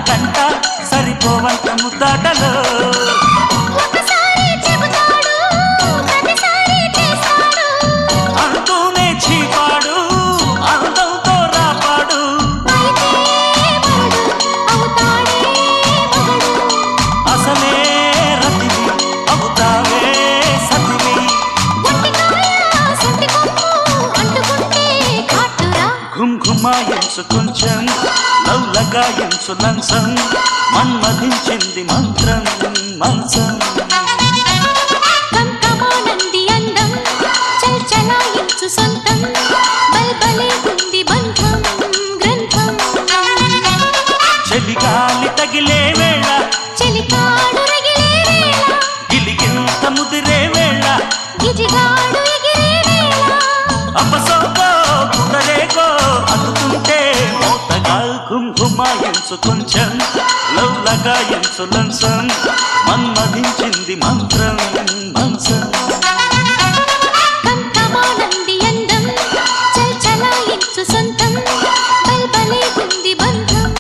గంట సరిపోవంత ముద్దాటలో అంటూనే చీపాడు అందంతో రాపాడు అసలే రతివి అవుతావే సతివి ఘుమ్ ఘుమాయించు కొంచెం లవ్లగాయించు లంసం మన్మధించింది మంత్రం మంచం కంకమానంది అందం చల్చలాయించు సొంతం బల్బలే ఉంది బంధం గ్రంథం చెలిగాలి తగిలే వేళ చెలికాడు రగిలే వేళ గిలిగింత ముదిరే వేళ గిజిగాడు ఎగిరే వేళ అపసోకో కుదరేకో అందుకుంటే మోతగా ఘుమ్ఘుమాయించు కొంచెం లవ్లగాయించు లంసం మన్మధించింది మంత్రం మంచం